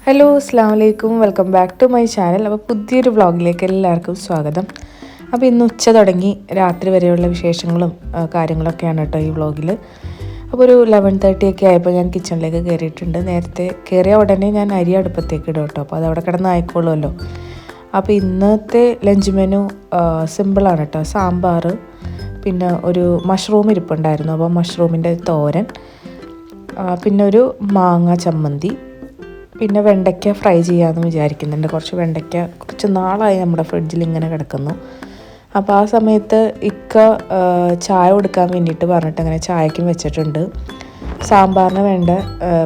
Hello അസ്സാം വലൈക്കും, welcome back to my channel. അപ്പോൾ പുതിയൊരു വ്ളോഗിലേക്ക് എല്ലാവർക്കും സ്വാഗതം. അപ്പോൾ ഇന്ന് ഉച്ച തുടങ്ങി രാത്രി വരെയുള്ള വിശേഷങ്ങളും കാര്യങ്ങളൊക്കെയാണ് കേട്ടോ ഈ വ്ളോഗിൽ. അപ്പോൾ ഒരു 11:30 ഒക്കെ ആയപ്പോൾ ഞാൻ കിച്ചണിലേക്ക് കയറിയിട്ടുണ്ട്. നേരത്തെ കയറിയ ഉടനെ ഞാൻ അരി അടുപ്പത്തേക്ക് ഇടും കേട്ടോ, അപ്പോൾ അതവിടെ കിടന്ന് ആയിക്കോളുമല്ലോ. അപ്പോൾ ഇന്നത്തെ ലഞ്ച് മെനു സിമ്പിളാണ് കേട്ടോ. സാമ്പാർ, പിന്നെ ഒരു മഷ്റൂം ഇരിപ്പുണ്ടായിരുന്നു, അപ്പോൾ മഷ്റൂമിൻ്റെ തോരൻ, പിന്നെ ഒരു മാങ്ങ ചമ്മന്തി, പിന്നെ വെണ്ടയ്ക്ക ഫ്രൈ ചെയ്യാമെന്ന് വിചാരിക്കുന്നുണ്ട്. കുറച്ച് നാളായി നമ്മുടെ ഫ്രിഡ്ജിൽ ഇങ്ങനെ കിടക്കുന്നു. അപ്പോൾ ആ സമയത്ത് ഇക്ക ചായ കൊടുക്കാൻ വേണ്ടിയിട്ട് പറഞ്ഞിട്ട് അങ്ങനെ ചായക്കും വെച്ചിട്ടുണ്ട്. സാമ്പാറിന് വേണ്ട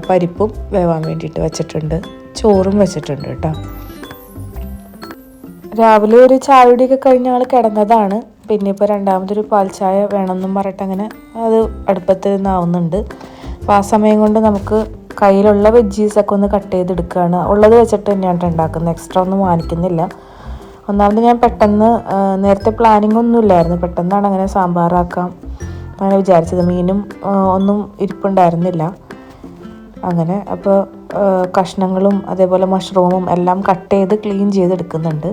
പരിപ്പും വേവാൻ വേണ്ടിയിട്ട് വെച്ചിട്ടുണ്ട്. ചോറും വെച്ചിട്ടുണ്ട് കേട്ടോ. രാവിലെ ഒരു ചായയുടെയൊക്കെ കഴിഞ്ഞ ആൾ കിടന്നതാണ്. പിന്നെ ഇപ്പോൾ രണ്ടാമതൊരു പാൽ ചായ വേണമെന്നും പറഞ്ഞിട്ട് അങ്ങനെ അത് അടുപ്പത്ത് നിന്നാവുന്നുണ്ട്. അപ്പോൾ ആ സമയം കൊണ്ട് നമുക്ക് കയ്യിലുള്ള വെജീസൊക്കെ ഒന്ന് കട്ട് ചെയ്തെടുക്കുകയാണ്. ഉള്ളത് വെച്ചിട്ട് തന്നെയാണ് ഉണ്ടാക്കുന്നത്, എക്സ്ട്രാ ഒന്നും വാങ്ങിക്കുന്നില്ല. ഒന്നാമത് ഞാൻ പെട്ടെന്ന് നേരത്തെ പ്ലാനിങ് ഒന്നും ഇല്ലായിരുന്നു, പെട്ടെന്നാണ് അങ്ങനെ സാമ്പാറാക്കാം അങ്ങനെ വിചാരിച്ചത്. മീനും ഒന്നും ഇരിപ്പുണ്ടായിരുന്നില്ല അങ്ങനെ. അപ്പോൾ കഷ്ണങ്ങളും അതേപോലെ മഷ്റൂമും എല്ലാം കട്ട് ചെയ്ത് ക്ലീൻ ചെയ്തെടുക്കുന്നുണ്ട്.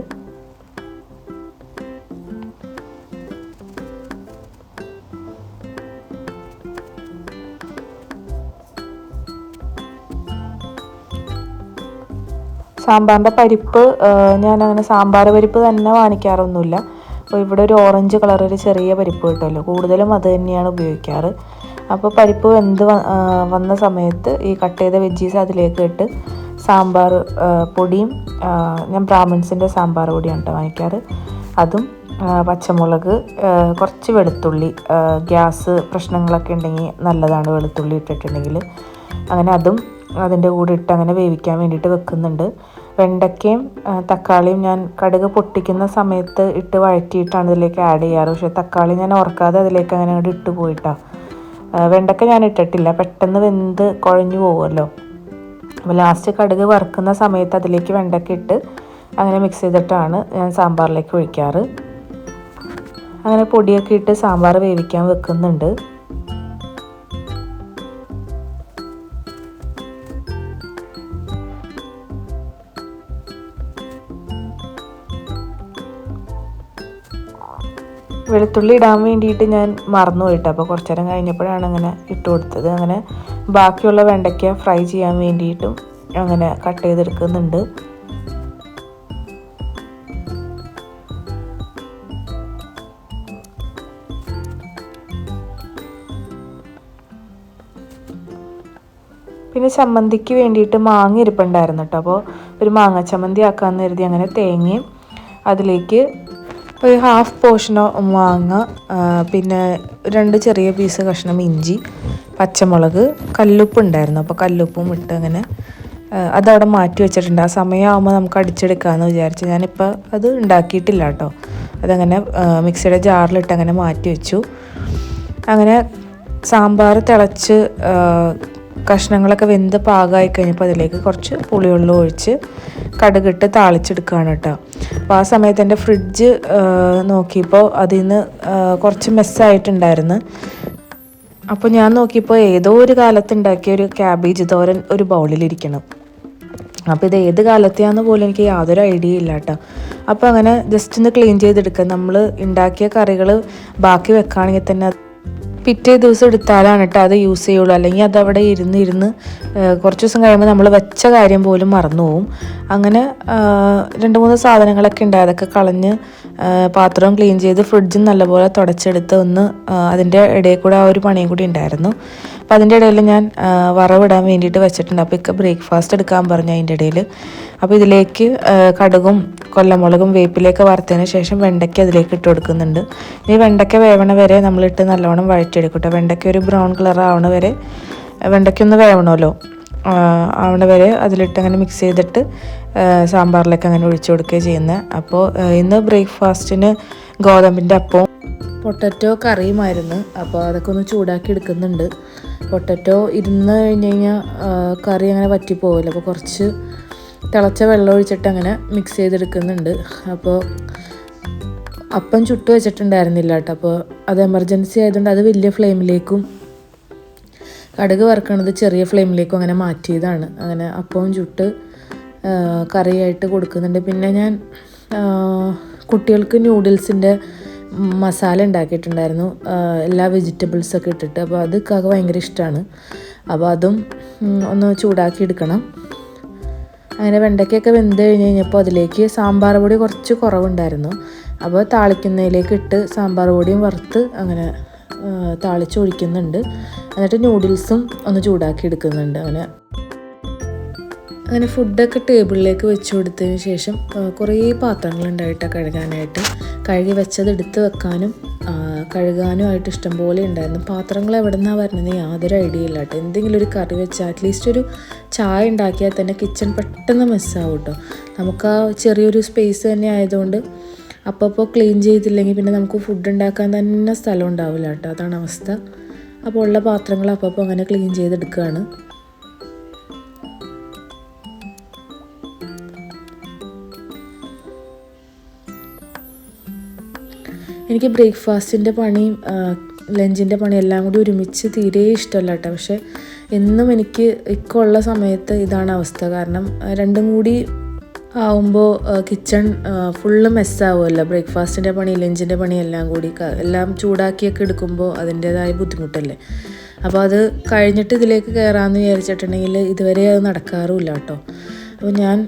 സാമ്പാറിൻ്റെ പരിപ്പ് ഞാനങ്ങനെ സാമ്പാർ പരിപ്പ് തന്നെ വാങ്ങിക്കാറൊന്നുമില്ല. അപ്പോൾ ഇവിടെ ഒരു ഓറഞ്ച് കളർ ഒരു ചെറിയ പരിപ്പ് കിട്ടുമല്ലോ, കൂടുതലും അത് തന്നെയാണ് ഉപയോഗിക്കാറ്. അപ്പോൾ പരിപ്പ് വെന്ത് വന്ന സമയത്ത് ഈ കട്ട് ചെയ്ത വെജീസ് അതിലേക്ക് ഇട്ട് സാമ്പാർ പൊടിയും, ഞാൻ ബ്രാഹ്മിൺസിൻ്റെ സാമ്പാർ പൊടിയാണ് കേട്ടോ വാങ്ങിക്കാറ്, അതും പച്ചമുളക്, കുറച്ച് വെളുത്തുള്ളി, ഗ്യാസ് പ്രശ്നങ്ങളൊക്കെ ഉണ്ടെങ്കിൽ നല്ലതാണ് വെളുത്തുള്ളി ഇട്ടിട്ടുണ്ടെങ്കിൽ, അങ്ങനെ അതും അതിൻ്റെ കൂടെ ഇട്ട് അങ്ങനെ വേവിക്കാൻ വേണ്ടിയിട്ട് വെക്കുന്നുണ്ട്. വെണ്ടയ്ക്കയും തക്കാളിയും ഞാൻ കടുക് പൊട്ടിക്കുന്ന സമയത്ത് ഇട്ട് വഴറ്റിയിട്ടാണ് ഇതിലേക്ക് ആഡ് ചെയ്യാറ്. പക്ഷേ തക്കാളി ഞാൻ ഓർക്കാതെ അതിലേക്ക് അങ്ങനെ അങ്ങോട്ട് ഇട്ട് പോയിട്ടാണ്. വെണ്ടയ്ക്ക ഞാൻ ഇട്ടിട്ടില്ല, പെട്ടെന്ന് വെന്ത് കുഴഞ്ഞു പോകുമല്ലോ. അപ്പോൾ ലാസ്റ്റ് കടുക് വറുക്കുന്ന സമയത്ത് അതിലേക്ക് വെണ്ടയ്ക്ക ഇട്ട് അങ്ങനെ മിക്സ് ചെയ്തിട്ടാണ് ഞാൻ സാമ്പാറിലേക്ക് ഒഴിക്കാറ്. അങ്ങനെ പൊടിയൊക്കെ ഇട്ട് സാമ്പാർ വേവിക്കാൻ വെക്കുന്നുണ്ട്. വെളുത്തുള്ളി ഇടാൻ വേണ്ടിയിട്ട് ഞാൻ മറന്നു പോയിട്ട്, അപ്പോൾ കുറച്ച് നേരം കഴിഞ്ഞപ്പോഴാണ് അങ്ങനെ ഇട്ട് കൊടുത്തത്. അങ്ങനെ ബാക്കിയുള്ള വെണ്ടയ്ക്ക ഫ്രൈ ചെയ്യാൻ വേണ്ടിയിട്ടും അങ്ങനെ കട്ട് ചെയ്തെടുക്കുന്നുണ്ട്. പിന്നെ ചമ്മന്തിക്ക് വേണ്ടിയിട്ട് മാങ്ങ ഇരിപ്പുണ്ടായിരുന്നു കേട്ടോ, അപ്പോൾ ഒരു മാങ്ങ ചമ്മന്തി ആക്കാമെന്ന് കരുതി അങ്ങനെ തേങ്ങയും അതിലേക്ക് ഒരു ഹാഫ് പോർഷനോ മാങ്ങ, പിന്നെ 2 ചെറിയ പീസ് കഷ്ണം ഇഞ്ചി, പച്ചമുളക്, കല്ലുപ്പ് ഉണ്ടായിരുന്നു, അപ്പോൾ കല്ലുപ്പും ഇട്ട് അങ്ങനെ അതവിടെ മാറ്റി വെച്ചിട്ടുണ്ട്. ആ സമയമാകുമ്പോൾ നമുക്ക് അടിച്ചെടുക്കാമെന്ന് വിചാരിച്ചു. ഞാനിപ്പോൾ അത് ഉണ്ടാക്കിയിട്ടില്ല കേട്ടോ, അതങ്ങനെ മിക്സിയുടെ ജാറിലിട്ട് അങ്ങനെ മാറ്റി വെച്ചു. അങ്ങനെ സാമ്പാർ തിളച്ച് കഷ്ണങ്ങളൊക്കെ വെന്ത് പാകമായി കഴിഞ്ഞപ്പോൾ അതിലേക്ക് കുറച്ച് പുളിവെള്ളം ഒഴിച്ച് കടുകിട്ട് താളിച്ചെടുക്കുകയാണ് കേട്ടോ. അപ്പോൾ ആ സമയത്ത് എൻ്റെ ഫ്രിഡ്ജ് നോക്കിയപ്പോൾ അതിൽ നിന്ന് കുറച്ച് മെസ്സായിട്ടുണ്ടായിരുന്നു. അപ്പോൾ ഞാൻ നോക്കിയപ്പോൾ ഏതോ ഒരു കാലത്ത് ഉണ്ടാക്കിയ ഒരു ക്യാബേജ് തോരൻ ഒരു ബൗളിലിരിക്കണം. അപ്പോൾ ഇത് ഏത് കാലത്തെയാണെന്ന് പോലും എനിക്ക് യാതൊരു ഐഡിയ ഇല്ല കേട്ടോ. അപ്പോൾ അങ്ങനെ ജസ്റ്റ് ഒന്ന് ക്ലീൻ ചെയ്തെടുക്കുക. നമ്മൾ ഉണ്ടാക്കിയ കറികൾ ബാക്കി വെക്കുകയാണെങ്കിൽ തന്നെ പിറ്റേ ദിവസം എടുത്താലാണ് കേട്ടോ അത് യൂസ് ചെയ്യുള്ളൂ. അല്ലെങ്കിൽ അതവിടെ ഇരുന്ന് കുറച്ച് ദിവസം കഴിയുമ്പോൾ നമ്മൾ വെച്ച കാര്യം പോലും മറന്നു പോവും. അങ്ങനെ 2-3 സാധനങ്ങളൊക്കെ ഉണ്ട്, അതൊക്കെ കളഞ്ഞ് പാത്രവും ക്ലീൻ ചെയ്ത് ഫ്രിഡ്ജും നല്ലപോലെ തുടച്ചെടുത്ത് ഒന്ന് അതിൻ്റെ ഇടയിൽ കൂടെ ആ ഒരു പണിയും കൂടി ഉണ്ടായിരുന്നു. അപ്പോൾ അതിൻ്റെ ഇടയിൽ ഞാൻ വറവിടാൻ വേണ്ടിയിട്ട് വെച്ചിട്ടുണ്ട്. അപ്പോൾ ഇക്ക ബ്രേക്ക്ഫാസ്റ്റ് എടുക്കാൻ പറഞ്ഞു അതിൻ്റെ ഇടയിൽ. അപ്പോൾ ഇതിലേക്ക് കടുകും കൊല്ലമുളകും വേപ്പിലേക്ക് വറുത്തതിന് ശേഷം വെണ്ടയ്ക്ക അതിലേക്ക് ഇട്ട് കൊടുക്കുന്നുണ്ട്. ഈ വെണ്ടയ്ക്ക വേവണ വരെ നമ്മളിട്ട് നല്ലോണം വഴറ്റിയെടുക്കട്ടെ. വെണ്ടയ്ക്ക ഒരു ബ്രൗൺ കളർ ആവണ വരെ, വെണ്ടയ്ക്കൊന്ന് വേവണമല്ലോ, ആവണ വരെ അതിലിട്ട് അങ്ങനെ മിക്സ് ചെയ്തിട്ട് സാമ്പാറിലേക്ക് അങ്ങനെ ഒഴിച്ചു കൊടുക്കുകയാണ് ചെയ്യുന്നത്. അപ്പോൾ ഇന്ന് ബ്രേക്ക്ഫാസ്റ്റിന് ഗോതമ്പിൻ്റെ അപ്പവും പൊട്ടറ്റോ കറിയുമായിരുന്നു. അപ്പോൾ അതൊക്കെ ഒന്ന് ചൂടാക്കി എടുക്കുന്നുണ്ട്. പൊട്ടറ്റോ ഇരുന്ന് കഴിഞ്ഞ് കഴിഞ്ഞാൽ കറി അങ്ങനെ വറ്റിപ്പോവില്ല, അപ്പോൾ കുറച്ച് തിളച്ച വെള്ളം ഒഴിച്ചിട്ട് അങ്ങനെ മിക്സ് ചെയ്തെടുക്കുന്നുണ്ട്. അപ്പോൾ അപ്പം ചുട്ട് വെച്ചിട്ടുണ്ടായിരുന്നില്ല കേട്ടോ, അപ്പോൾ അത് എമർജൻസി ആയതുകൊണ്ട് അത് വലിയ ഫ്ലെയിമിലേക്കും കടുക് വറുക്കണത് ചെറിയ ഫ്ലെയിമിലേക്കും അങ്ങനെ മാറ്റിയതാണ്. അങ്ങനെ അപ്പവും ചുട്ട് കറിയായിട്ട് കൊടുക്കുന്നുണ്ട്. പിന്നെ ഞാൻ കുട്ടികൾക്ക് ന്യൂഡിൽസിൻ്റെ മസാല ഉണ്ടാക്കിയിട്ടുണ്ടായിരുന്നു, എല്ലാ വെജിറ്റബിൾസൊക്കെ ഇട്ടിട്ട്. അപ്പോൾ അത് കാക്ക ഭയങ്കര ഇഷ്ടമാണ്. അപ്പോൾ അതും ഒന്ന് ചൂടാക്കി എടുക്കണം. അങ്ങനെ വെണ്ടയ്ക്കൊക്കെ വെന്ത് കഴിഞ്ഞ് കഴിഞ്ഞപ്പോൾ അതിലേക്ക് സാമ്പാർ പൊടി കുറച്ച് കുറവുണ്ടായിരുന്നു. അപ്പോൾ താളിക്കുന്നതിലേക്ക് ഇട്ട് സാമ്പാർ പൊടിയും വറുത്ത് അങ്ങനെ താളിച്ചൊഴിക്കുന്നുണ്ട്. എന്നിട്ട് ന്യൂഡിൽസും ഒന്ന് ചൂടാക്കി എടുക്കുന്നുണ്ട്. അങ്ങനെ ഫുഡൊക്കെ ടേബിളിലേക്ക് വെച്ച് കൊടുത്തതിന് ശേഷം കുറേ പാത്രങ്ങളുണ്ടായിട്ടാണ് കഴുകാനായിട്ട്. കഴുകി വെച്ചത് എടുത്ത് വെക്കാനും കഴുകാനുമായിട്ട് ഇഷ്ടംപോലെ ഉണ്ടായിരുന്നു. പാത്രങ്ങൾ എവിടെ നിന്നാണ് വരുന്നത് യാതൊരു ഐഡിയ ഇല്ല കേട്ടോ. എന്തെങ്കിലും ഒരു കറി വെച്ചാൽ അറ്റ്ലീസ്റ്റ് ഒരു ചായ ഉണ്ടാക്കിയാൽ തന്നെ കിച്ചൺ പെട്ടെന്ന് മിസ്സാവും കേട്ടോ. നമുക്ക് ആ ചെറിയൊരു സ്പേസ് തന്നെ ആയതുകൊണ്ട് അപ്പോൾ ക്ലീൻ ചെയ്തില്ലെങ്കിൽ പിന്നെ നമുക്ക് ഫുഡ് ഉണ്ടാക്കാൻ തന്നെ സ്ഥലം ഉണ്ടാവില്ല കേട്ടോ. അതാണ് അവസ്ഥ. അപ്പോൾ ഉള്ള പാത്രങ്ങൾ അപ്പോൾ അങ്ങനെ ക്ലീൻ ചെയ്തെടുക്കുകയാണ്. എനിക്ക് ബ്രേക്ക്ഫാസ്റ്റിൻ്റെ പണിയും ലഞ്ചിൻ്റെ പണി എല്ലാം കൂടി ഒരുമിച്ച് തീരെ ഇഷ്ടമല്ല കേട്ടോ. പക്ഷേ എന്നും എനിക്ക് ഉള്ള സമയത്ത് ഇതാണ് അവസ്ഥ. കാരണം രണ്ടും കൂടി ആവുമ്പോൾ കിച്ചൺ ഫുള്ള് മെസ്സാവുമല്ലോ. ബ്രേക്ക്ഫാസ്റ്റിൻ്റെ പണി ലഞ്ചിൻ്റെ പണി എല്ലാം കൂടി എല്ലാം ചൂടാക്കിയൊക്കെ എടുക്കുമ്പോൾ അതിൻ്റേതായ ബുദ്ധിമുട്ടല്ലേ. അപ്പോൾ അത് കഴിഞ്ഞിട്ട് ഇതിലേക്ക് കയറാമെന്ന് വിചാരിച്ചിട്ടുണ്ടെങ്കിൽ ഇതുവരെ അത് നടക്കാറുമില്ല കേട്ടോ. അപ്പോൾ ഞാൻ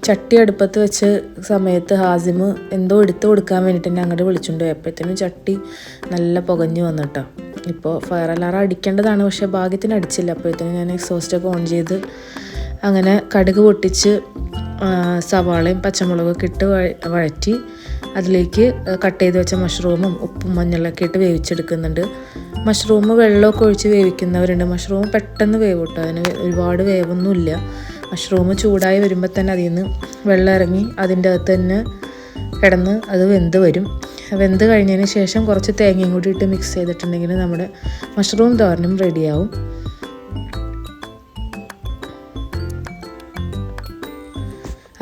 ചട്ടി അടുപ്പത്ത് വെച്ച സമയത്ത് ഹാസിമ് എന്തോ എടുത്തു കൊടുക്കാൻ വേണ്ടിയിട്ട് എന്നെ അങ്ങോട്ട് വിളിച്ചുകൊണ്ട് പോയപ്പോഴത്തേനും ചട്ടി നല്ല പുകഞ്ഞു വന്നിട്ടോ. ഇപ്പോൾ ഫയർ അലാറം അടിക്കേണ്ടതാണ്, പക്ഷേ ഭാഗ്യത്തിന് അടിച്ചില്ല. അപ്പോഴത്തേനും ഞാൻ എക്സോസ്റ്റൊക്കെ ഓൺ ചെയ്ത് അങ്ങനെ കടുക് പൊട്ടിച്ച് സവാളയും പച്ചമുളകൊക്കെ ഇട്ട് വഴറ്റി അതിലേക്ക് കട്ട് ചെയ്ത് വെച്ച മഷ്റൂമും ഉപ്പും മഞ്ഞളൊക്കെ ഇട്ട് വേവിച്ചെടുക്കുന്നുണ്ട്. മഷ്റൂം വെള്ളമൊക്കെ ഒഴിച്ച് വേവിക്കുന്നവരുണ്ട്. മഷ്റൂം പെട്ടെന്ന് വേവും കേട്ടോ. അതിന് ഒരുപാട് വേവൊന്നുമില്ല. മഷ്റൂം ചൂടായി വരുമ്പോൾ തന്നെ അതിൽ നിന്ന് വെള്ളം ഇറങ്ങി അതിൻ്റെ അകത്ത് തന്നെ കിടന്ന് അത് വെന്ത് വരും. വെന്ത് കഴിഞ്ഞതിന് ശേഷം കുറച്ച് തേങ്ങയും കൂടി ഇട്ട് മിക്സ് ചെയ്തിട്ടുണ്ടെങ്കിൽ നമ്മുടെ മഷ്റൂം തോരനും റെഡിയാവും.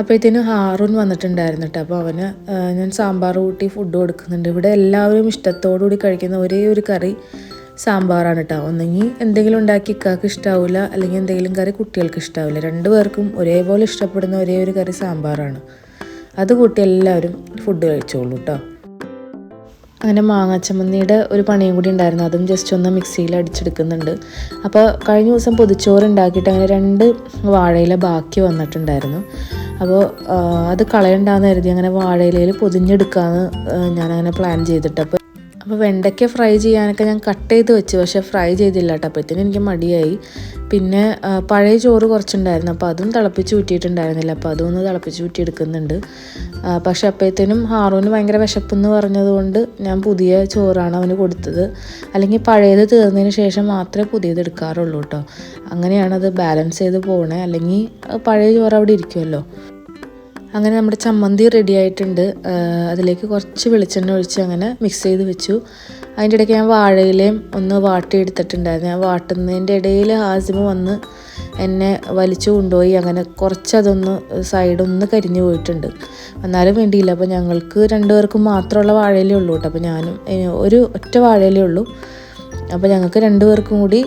അപ്പോഴത്തേനും ഹാറൂൻ വന്നിട്ടുണ്ടായിരുന്നു കേട്ടോ. അപ്പോൾ അവന് ഞാൻ സാമ്പാർ കൂട്ടി ഫുഡ് കൊടുക്കുന്നുണ്ട്. ഇവിടെ എല്ലാവരും ഇഷ്ടത്തോടു കൂടി കഴിക്കുന്ന ഒരേ ഒരു കറി സാമ്പാറാണ് കേട്ടോ. ഒന്നെങ്കിൽ എന്തെങ്കിലും ഉണ്ടാക്കി ഇക്കാക്ക് ഇഷ്ടാവില്ല, അല്ലെങ്കിൽ എന്തെങ്കിലും കറി കുട്ടികൾക്ക് ഇഷ്ടാവില്ല. രണ്ടുപേർക്കും ഒരേപോലെ ഇഷ്ടപ്പെടുന്ന ഒരേ ഒരു കറി സാമ്പാറാണ്. അത് കൂട്ടി എല്ലാവരും ഫുഡ് കഴിച്ചോളൂ കേട്ടോ. അങ്ങനെ മാങ്ങാച്ചമ്മന്തിയുടെ ഒരു പണിയും കൂടി ഉണ്ടായിരുന്നു. അതും ജസ്റ്റ് ഒന്ന് മിക്സിയിൽ അടിച്ചെടുക്കുന്നുണ്ട്. അപ്പോൾ കഴിഞ്ഞ ദിവസം പൊതിച്ചോറ് ഉണ്ടാക്കിയിട്ട് അങ്ങനെ 2 വാഴയില ബാക്കി വന്നിട്ടുണ്ടായിരുന്നു. അപ്പോൾ അത് കളയണ്ടാന്ന് കരുതി അങ്ങനെ വാഴയിലയിൽ പൊതിഞ്ഞെടുക്കാമെന്ന് ഞാനങ്ങനെ പ്ലാൻ ചെയ്തിട്ട്. അപ്പോൾ വെണ്ടയ്ക്ക ഫ്രൈ ചെയ്യാനൊക്കെ ഞാൻ കട്ട് ചെയ്ത് വെച്ചു, പക്ഷേ ഫ്രൈ ചെയ്തില്ല കേട്ടോ. അപ്പോഴത്തേനും എനിക്ക് മടിയായി. പിന്നെ പഴയ ചോറ് കുറച്ചുണ്ടായിരുന്നു, അപ്പോൾ അതും തിളപ്പിച്ച് ഊറ്റിയിട്ടുണ്ടായിരുന്നില്ല. അപ്പോൾ അതൊന്ന് തിളപ്പിച്ച് ഊറ്റിയെടുക്കുന്നുണ്ട്. പക്ഷേ അപ്പോഴത്തേനും ഹാറൂന് ഭയങ്കര വിശപ്പെന്ന് പറഞ്ഞതുകൊണ്ട് ഞാൻ പുതിയ ചോറാണ് അവന് കൊടുത്തത്. അല്ലെങ്കിൽ പഴയത് തീർന്നതിന് ശേഷം മാത്രമേ പുതിയത് എടുക്കാറുള്ളൂ കേട്ടോ. അങ്ങനെയാണത് ബാലൻസ് ചെയ്ത് പോകണേ. അല്ലെങ്കിൽ പഴയ ചോറ് അവിടെ ഇരിക്കുമല്ലോ. അങ്ങനെ നമ്മുടെ ചമ്മന്തി റെഡി ആയിട്ടുണ്ട്. അതിലേക്ക് കുറച്ച് വെളിച്ചെണ്ണ ഒഴിച്ച് അങ്ങനെ മിക്സ് ചെയ്ത് വെച്ചു. അതിൻ്റെ ഇടയ്ക്ക് ഞാൻ വാഴയിലയും ഒന്ന് വാട്ടിയെടുത്തിട്ടുണ്ടായിരുന്നു. ഞാൻ വാട്ടുന്നതിൻ്റെ ഇടയിൽ ഹാസിമ് വന്ന് എന്നെ വലിച്ചു കൊണ്ടുപോയി. അങ്ങനെ കുറച്ചതൊന്ന് സൈഡൊന്ന് കരിഞ്ഞു പോയിട്ടുണ്ട്. എന്നാലും വേണ്ടിയില്ല. അപ്പോൾ ഞങ്ങൾക്ക് 2 പേർക്കും മാത്രമുള്ള വാഴയിലേ ഉള്ളൂ കേട്ടോ. അപ്പോൾ ഞാനും ഒരു ഒറ്റ വാഴയിലേ ഉള്ളൂ. അപ്പോൾ ഞങ്ങൾക്ക് 2 പേർക്കും കൂടി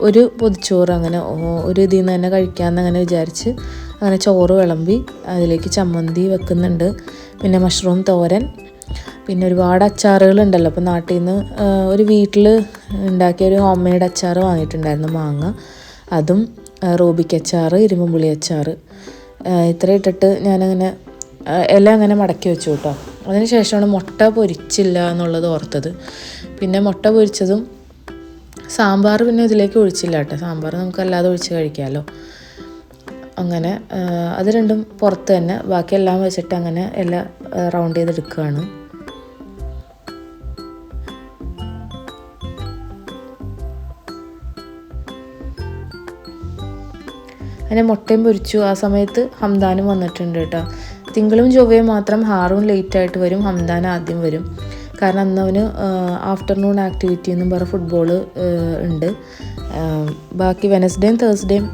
ഒരു പൊതിച്ചോറ് അങ്ങനെ ഒരു ഇതിൽ നിന്ന് തന്നെ കഴിക്കാമെന്ന് അങ്ങനെ വിചാരിച്ച് അങ്ങനെ ചോറ് വിളമ്പി അതിലേക്ക് ചമ്മന്തി വെക്കുന്നുണ്ട്. പിന്നെ മഷ്റൂം തോരൻ, പിന്നെ ഒരുപാട് അച്ചാറുകളുണ്ടല്ലോ. അപ്പോൾ നാട്ടിൽ നിന്ന് ഒരു വീട്ടിൽ ഉണ്ടാക്കിയ ഒരു ഹോം മെയ്ഡ് അച്ചാർ വാങ്ങിയിട്ടുണ്ടായിരുന്നു, മാങ്ങ. അതും റൂബിക്ക് അച്ചാർ, ഇരുമ്പുളി അച്ചാർ, ഇത്ര ഇട്ടിട്ട് ഞാനങ്ങനെ എല്ലാം അങ്ങനെ മടക്കി വെച്ചു കേട്ടോ. അതിന് ശേഷമാണ് മുട്ട പൊരിച്ചില്ല എന്നുള്ളത് ഓർത്തത്. പിന്നെ മുട്ട പൊരിച്ചതും സാമ്പാർ പിന്നെ ഇതിലേക്ക് ഒഴിച്ചില്ല കേട്ടോ. സാമ്പാർ നമുക്കല്ലാതെ ഒഴിച്ച് കഴിക്കാമല്ലോ. അങ്ങനെ അത് രണ്ടും പുറത്ത് തന്നെ, ബാക്കിയെല്ലാം വെച്ചിട്ട് അങ്ങനെ എല്ലാം റൗണ്ട് ചെയ്തെടുക്കുകയാണ്. അങ്ങനെ മുട്ടയും പൊരിച്ചു. ആ സമയത്ത് ഹംദാനും വന്നിട്ടുണ്ട് കേട്ടോ. തിങ്കളും ചൊവ്വയും മാത്രം ഹാറൂൺ ലേറ്റായിട്ട് വരും, ഹംദാൻ ആദ്യം വരും. കാരണം അന്ന് അവന് ആഫ്റ്റർനൂൺ ആക്ടിവിറ്റി എന്നും പറഞ്ഞ ഫുട്ബോൾ ഉണ്ട്. ബാക്കി വെനസ്ഡേയും തേഴ്സ്ഡേയും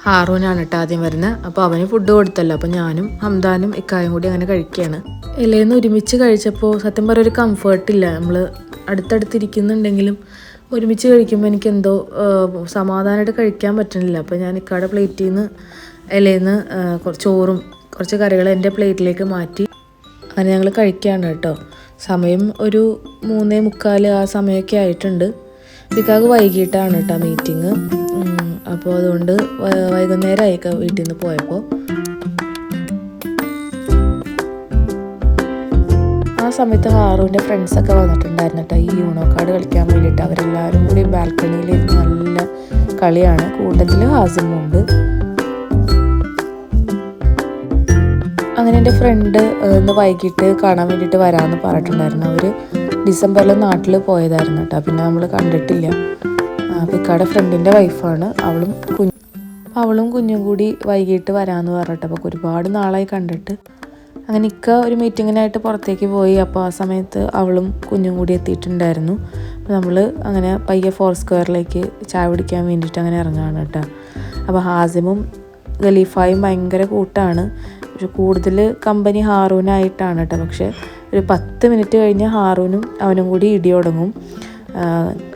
ഹാറൂനാണ് കേട്ടോ ആദ്യം വരുന്നത്. അപ്പോൾ അവന് ഫുഡ് കൊടുത്തല്ലോ. അപ്പോൾ ഞാനും ഹംദാനും ഇക്കായും കൂടി അങ്ങനെ കഴിക്കുകയാണ്. ഇലയിൽ നിന്ന് ഒരുമിച്ച് കഴിച്ചപ്പോൾ സത്യം പറഞ്ഞ ഒരു കംഫേർട്ടില്ല. നമ്മൾ അടുത്തടുത്തിരിക്കുന്നുണ്ടെങ്കിലും ഒരുമിച്ച് കഴിക്കുമ്പോൾ എനിക്കെന്തോ സമാധാനമായിട്ട് കഴിക്കാൻ പറ്റുന്നില്ല. അപ്പോൾ ഞാൻ ഇക്കാടെ പ്ലേറ്റിൽ നിന്ന് ഇലയിൽ നിന്ന് ചോറും കുറച്ച് കറികൾ എൻ്റെ പ്ലേറ്റിലേക്ക് മാറ്റി അങ്ങനെ ഞങ്ങൾ കഴിക്കുകയാണ് കേട്ടോ. സമയം ഒരു 3:45 ആ സമയമൊക്കെ ആയിട്ടുണ്ട്. ഇക്കാക്ക് വൈകിട്ടാണ് കേട്ടോ മീറ്റിംഗ്. അപ്പോൾ അതുകൊണ്ട് വൈകുന്നേരമായി വീട്ടിൽ നിന്ന് പോയപ്പോൾ. ആ സമയത്ത് ഹാറുവിൻ്റെ ഫ്രണ്ട്സൊക്കെ വന്നിട്ടുണ്ടായിരുന്നു കേട്ടോ ഈ യൂണോ കാർഡ് കളിക്കാൻ വേണ്ടിയിട്ട്. അവരെല്ലാവരും കൂടി ബാൽക്കണിയിലിരുന്ന് നല്ല കളിയാണ്. കൂട്ടത്തിൽ ഹാസിമുണ്ട്. അങ്ങനെ എൻ്റെ ഫ്രണ്ട് ഇന്ന് വൈകിട്ട് കാണാൻ വേണ്ടിയിട്ട് വരാമെന്ന് പറഞ്ഞിട്ടുണ്ടായിരുന്നു. അവർ ഡിസംബറിൽ നാട്ടിൽ പോയതായിരുന്നു കേട്ടോ. പിന്നെ നമ്മൾ കണ്ടിട്ടില്ല. പിക്കാടെ ഫ്രണ്ടിൻ്റെ വൈഫാണ്. അവളും കുഞ്ഞും കൂടി വൈകിട്ട് വരാമെന്ന് പറഞ്ഞിട്ട്. അപ്പോൾ ഒരുപാട് നാളായി കണ്ടിട്ട്. അങ്ങനെ ഇക്ക ഒരു മീറ്റിങ്ങിനായിട്ട് പുറത്തേക്ക് പോയി. അപ്പോൾ ആ സമയത്ത് അവളും കുഞ്ഞും കൂടി എത്തിയിട്ടുണ്ടായിരുന്നു. അപ്പോൾ നമ്മൾ അങ്ങനെ പയ്യെ ഫോർസ്ക്വയറിലേക്ക് ചായ കുടിക്കാൻ വേണ്ടിയിട്ട് അങ്ങനെ ഇറങ്ങുകയാണ് കേട്ടോ. അപ്പോൾ ഹാസിമും ഖലീഫായും ഭയങ്കര കൂട്ടാണ്. പക്ഷെ കൂടുതൽ കമ്പനി ഹാറൂനായിട്ടാണ് കേട്ടോ. പക്ഷെ ഒരു 10 മിനിറ്റ് കഴിഞ്ഞ് ഹാറൂനും അവനും കൂടി ഇടി തുടങ്ങും.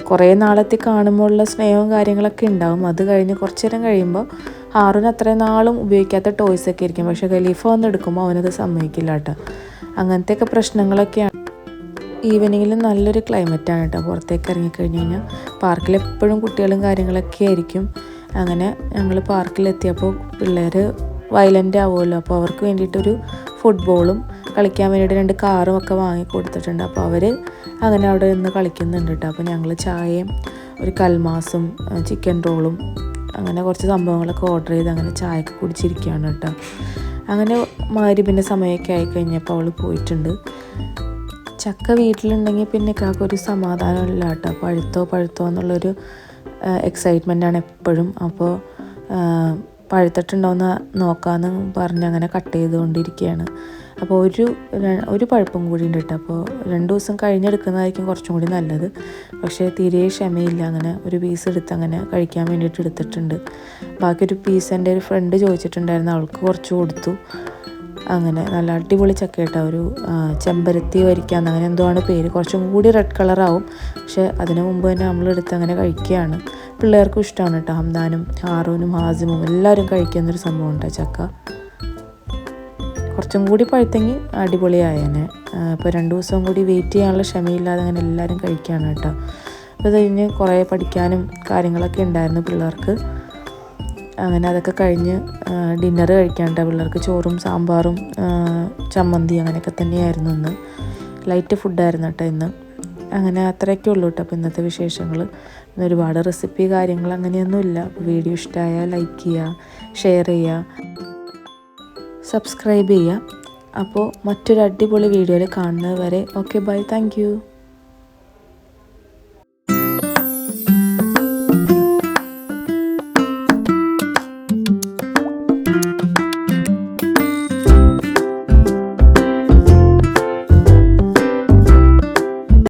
കുറേ നാളത്തെ കാണുമ്പോൾ ഉള്ള സ്നേഹവും കാര്യങ്ങളൊക്കെ ഉണ്ടാവും. അത് കഴിഞ്ഞ് കുറച്ച് നേരം കഴിയുമ്പോൾ ഹാറൂന് അത്രയും നാളും ഉപയോഗിക്കാത്ത ടോയ്സൊക്കെ ആയിരിക്കും. പക്ഷേ ഖലീഫ വന്ന് എടുക്കുമ്പോൾ അവനത് സമ്മതിക്കില്ല കേട്ടോ. അങ്ങനത്തെയൊക്കെ പ്രശ്നങ്ങളൊക്കെയാണ്. ഈവനിങ്ങിൽ നല്ലൊരു ക്ലൈമറ്റാണ് കേട്ടോ. പുറത്തേക്ക് ഇറങ്ങിക്കഴിഞ്ഞ് കഴിഞ്ഞാൽ പാർക്കിൽ എപ്പോഴും കുട്ടികളും കാര്യങ്ങളൊക്കെ ആയിരിക്കും. അങ്ങനെ ഞങ്ങൾ പാർക്കിലെത്തിയപ്പോൾ പിള്ളേർ വയലൻ്റ് ആവുമല്ലോ. അപ്പോൾ അവർക്ക് വേണ്ടിയിട്ടൊരു ഫുട്ബോളും കളിക്കാൻ വേണ്ടിയിട്ട് 2 കാറും ഒക്കെ വാങ്ങി കൊടുത്തിട്ടുണ്ട്. അപ്പോൾ അവർ അങ്ങനെ അവിടെ നിന്ന് കളിക്കുന്നുണ്ട് കേട്ടോ. അപ്പോൾ ഞങ്ങൾ ചായയും ഒരു കൽമാസും ചിക്കൻ റോളും അങ്ങനെ കുറച്ച് സംഭവങ്ങളൊക്കെ ഓർഡർ ചെയ്ത് അങ്ങനെ ചായയൊക്കെ കുടിച്ചിരിക്കുകയാണ് കേട്ടോ. അങ്ങനെ മഗ്‌രിബിൻ്റെ സമയമൊക്കെ ആയിക്കഴിഞ്ഞപ്പോൾ അവൾ പോയിട്ടുണ്ട്. ചക്ക വീട്ടിലുണ്ടെങ്കിൽ പിന്നെ കാക്കൊരു സമാധാനമില്ല കേട്ടോ. പഴുത്തോ എന്നുള്ളൊരു എക്സൈറ്റ്മെൻറ്റാണ് എപ്പോഴും. അപ്പോൾ പഴുത്തിട്ടുണ്ടോയെന്ന് നോക്കാമെന്ന് പറഞ്ഞ് അങ്ങനെ കട്ട് ചെയ്തുകൊണ്ടിരിക്കുകയാണ്. അപ്പോൾ ഒരു പഴുപ്പും കൂടി ഉണ്ട് കേട്ടോ. അപ്പോൾ 2 ദിവസം കഴിഞ്ഞെടുക്കുന്നതായിരിക്കും കുറച്ചും കൂടി നല്ലത്. പക്ഷേ തീരെ ക്ഷമയില്ല. അങ്ങനെ ഒരു പീസ് എടുത്ത് അങ്ങനെ കഴിക്കാൻ വേണ്ടിയിട്ട് എടുത്തിട്ടുണ്ട്. ബാക്കി ഒരു പീസ് എൻ്റെ ഒരു ഫ്രണ്ട് ചോദിച്ചിട്ടുണ്ടായിരുന്നു, അവൾക്ക് കുറച്ച് കൊടുത്തു. അങ്ങനെ നല്ല അടിപൊളി ചക്ക കേട്ടോ. ഒരു ചെമ്പരത്തി വരിക്കാന്ന് അങ്ങനെ എന്തോ ആണ് പേര്. കുറച്ചും കൂടി റെഡ് കളറാവും. പക്ഷേ അതിന് മുമ്പ് തന്നെ നമ്മളെടുത്ത് അങ്ങനെ കഴിക്കുകയാണ്. പിള്ളേർക്കും ഇഷ്ടമാണ് കേട്ടോ. ഹംദാനും ഹാറൂനും ഹാസിമും എല്ലാവരും കഴിക്കുന്നൊരു സംഭവം ഉണ്ടോ ചക്ക. കുറച്ചും കൂടി പഴുത്തെങ്കിൽ അടിപൊളിയായേനെ. ഇപ്പോൾ 2 ദിവസം കൂടി വെയിറ്റ് ചെയ്യാനുള്ള ക്ഷമയില്ലാതെ അങ്ങനെ എല്ലാവരും കഴിക്കുകയാണ് കേട്ടോ. അപ്പോൾ ഇത് കഴിഞ്ഞ് കുറേ പഠിക്കാനും കാര്യങ്ങളൊക്കെ ഉണ്ടായിരുന്നു പിള്ളേർക്ക്. അങ്ങനെ അതൊക്കെ കഴിഞ്ഞ് ഡിന്നർ കഴിക്കാണ്ട് പിള്ളേർക്ക് ചോറും സാമ്പാറും ചമ്മന്തി അങ്ങനെയൊക്കെ തന്നെയായിരുന്നു ഇന്ന്. ലൈറ്റ് ഫുഡായിരുന്നു കേട്ടോ ഇന്ന്. അങ്ങനെ അത്രയൊക്കെ ഉള്ളൂ കേട്ടോ. അപ്പോൾ ഇന്നത്തെ വിശേഷങ്ങൾ. ഇന്ന് ഒരുപാട് റെസിപ്പി കാര്യങ്ങൾ അങ്ങനെയൊന്നുമില്ല. അപ്പോൾ വീഡിയോ ഇഷ്ടമായാൽ ലൈക്ക് ചെയ്യുക, ഷെയർ ചെയ്യുക, സബ്സ്ക്രൈബ് ചെയ്യുക. അപ്പോൾ മറ്റൊരു അടിപൊളി വീഡിയോയിൽ കാണുന്നത് വരെ ഓക്കെ ബൈ, താങ്ക് യു.